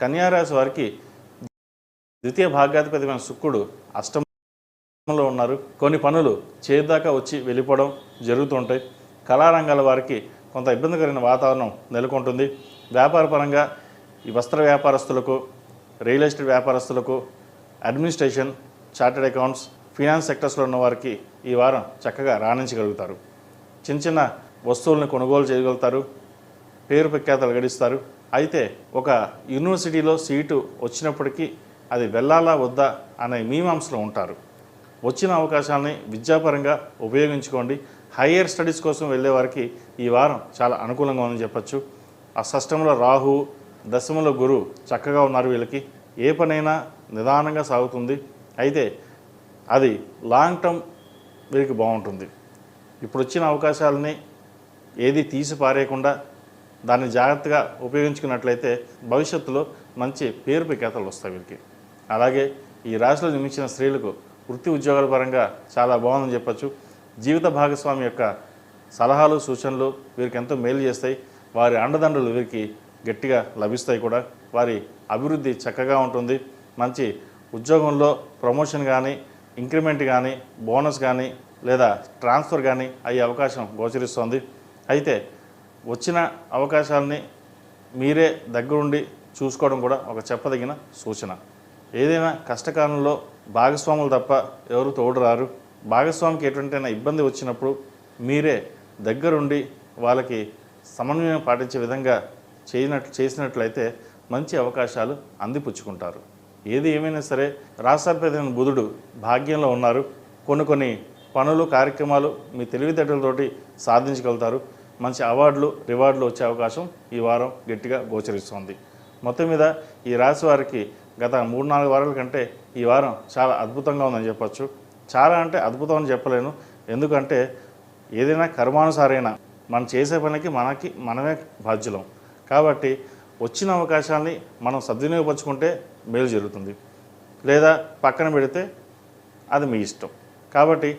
కన్యా రాశి వారికి ద్వితీయ భాగ్యాధిపతి శుక్రుడు అష్టమంలో ఉన్నారు. కొన్ని పనులు చేదాకా వచ్చి వెళ్ళిపోవడం జరుగుతుంటాయి. కళారంగాల వారికి కొంత ఇబ్బందికరమైన వాతావరణం నెలకొంటుంది. వ్యాపారపరంగా ఈ వస్త్ర వ్యాపారస్తులకు, రియల్ ఎస్టేట్ వ్యాపారస్తులకు, అడ్మినిస్ట్రేషన్, చార్టెడ్ అకౌంట్స్, ఫినాన్స్ సెక్టర్స్లో ఉన్న వారికి ఈ వారం చక్కగా రాణించగలుగుతారు. చిన్న చిన్న వస్తువులను కొనుగోలు చేయగలుగుతారు. పేరు ప్రఖ్యాతలు గడిస్తారు. అయితే ఒక యూనివర్సిటీలో సీటు వచ్చినప్పటికీ అది వెళ్ళాలా వద్దా అనే మీమాంసలో ఉంటారు. వచ్చిన అవకాశాలని విద్యాపరంగా ఉపయోగించుకోండి. హయ్యర్ స్టడీస్ కోసం వెళ్ళే వారికి ఈ వారం చాలా అనుకూలంగా ఉందని చెప్పచ్చు. ఆ షష్టంలో రాహు, దశమంలో గురు చక్కగా ఉన్నారు. వీళ్ళకి ఏ పనైనా నిదానంగా సాగుతుంది. అయితే అది లాంగ్ టర్మ్ వీరికి బాగుంటుంది. ఇప్పుడు వచ్చిన అవకాశాలని ఏది తీసి పారేయకుండా దాన్ని జాగ్రత్తగా ఉపయోగించుకున్నట్లయితే భవిష్యత్తులో మంచి పేరు ప్రఖ్యాతలు వస్తాయి వీరికి. అలాగే ఈ రాశిలో జన్మించిన స్త్రీలకు వృత్తి ఉద్యోగాల పరంగా చాలా బాగుందని చెప్పచ్చు. జీవిత భాగస్వామి యొక్క సలహాలు, సూచనలు వీరికి ఎంతో మేలు చేస్తాయి. వారి అండదండలు వీరికి గట్టిగా లభిస్తాయి కూడా. వారి అభివృద్ధి చక్కగా ఉంటుంది. మంచి ఉద్యోగంలో ప్రమోషన్ కానీ, ఇంక్రిమెంట్ కానీ, బోనస్ కానీ లేదా ట్రాన్స్ఫర్ కానీ అయ్యే అవకాశం గోచరిస్తోంది. అయితే వచ్చిన అవకాశాలని మీరే దగ్గరుండి చూసుకోవడం కూడా ఒక చెప్పదగిన సూచన. ఏదైనా కష్టకాలంలో భాగస్వాములు తప్ప ఎవరు తోడు రారు. భాగస్వామికి ఎటువంటైనా ఇబ్బంది వచ్చినప్పుడు మీరే దగ్గరుండి వాళ్ళకి సమన్వయం పాటించే విధంగా చేసినట్లయితే మంచి అవకాశాలు అందిపుచ్చుకుంటారు. ఏది ఏమైనా సరే రాష్ట్రాధిపతి బుధుడు భాగ్యంలో ఉన్నారు. కొన్ని పనులు, కార్యక్రమాలు మీ తెలివితేటలతోటి సాధించగలుగుతారు. మంచి అవార్డులు, రివార్డులు వచ్చే అవకాశం ఈ వారం గట్టిగా గోచరిస్తోంది. మొత్తం మీద ఈ రాశి వారికి గత 3-4 వారాల కంటే ఈ వారం చాలా అద్భుతంగా ఉందని చెప్పచ్చు. చాలా అంటే అద్భుతం అని చెప్పలేను. ఎందుకంటే ఏదైనా కర్మానుసారైన మనం చేసే పనికి మనమే బాధ్యులం. కాబట్టి వచ్చిన అవకాశాన్ని మనం సద్వినియోగపరుచుకుంటే మేలు జరుగుతుంది, లేదా పక్కన పెడితే అది మీ ఇష్టం. కాబట్టి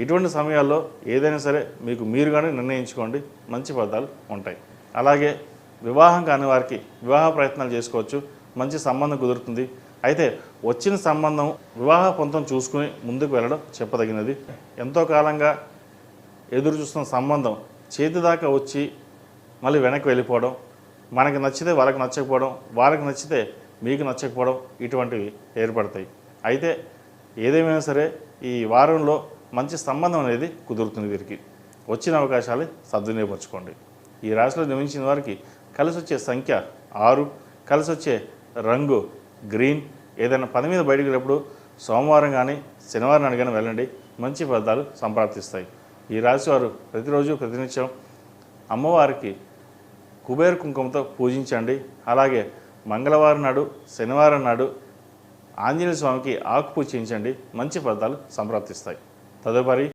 ఇటువంటి సమయాల్లో ఏదైనా సరే మీకు మీరుగానే నిర్ణయించుకోండి. మంచి ఫలితాలు ఉంటాయి. అలాగే వివాహం కాని వారికి వివాహ ప్రయత్నాలు చేసుకోవచ్చు. మంచి సంబంధం కుదురుతుంది. అయితే వచ్చిన సంబంధం వివాహ పొంతం చూసుకుని ముందుకు వెళ్ళడం చెప్పదగినది. ఎంతో కాలంగా ఎదురు చూస్తున్న సంబంధం చేతి దాకా వచ్చి మళ్ళీ వెనక్కి వెళ్ళిపోవడం, మనకి నచ్చితే వాళ్ళకి నచ్చకపోవడం, వాళ్ళకి నచ్చితే మీకు నచ్చకపోవడం, ఇటువంటివి ఏర్పడతాయి. అయితే ఏదేమైనా సరే ఈ వారంలో మంచి సంబంధం అనేది కుదురుతుంది. వీరికి వచ్చిన అవకాశాలు సద్వినియోగపరచుకోండి. ఈ రాశిలో జన్మించిన వారికి కలిసి వచ్చే సంఖ్య 6, కలిసి వచ్చే రంగు గ్రీన్. ఏదైనా పని మీద బయటకు వెళ్ళినప్పుడు సోమవారం కానీ శనివారం నాడు కానీ వెళ్ళండి. మంచి ఫలితాలు సంప్రాప్తిస్తాయి. ఈ రాశి వారు ప్రతిరోజు ప్రతినిత్యం అమ్మవారికి కుబేర కుంకుమతో పూజించండి. అలాగే మంగళవారం నాడు, శనివారం నాడు ఆంజనేయ స్వామికి ఆకు పూజ చేయించండి. మంచి ఫలితాలు సంప్రాప్తిస్తాయి. తదుపరి